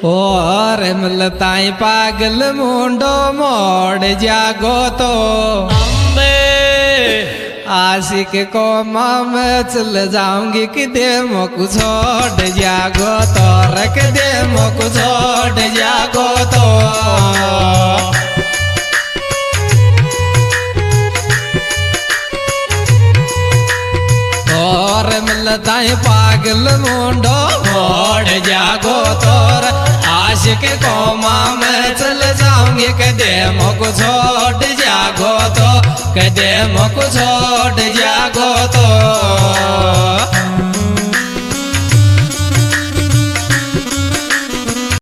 और मिलताई पागल मुंडो मोड़ जागो तो अम्बे आशिक को मैं चल जाऊंगी कि दे मोकु छोड़ जागो तो रख दे मोकु छोड़ जागो तो और मिलता है पागल मुंडो मोड़ जागो तोर आशिक को मैं चल जाऊंगी कदे मोको छोड़ जागो तो कदे मोको छोड़ जागो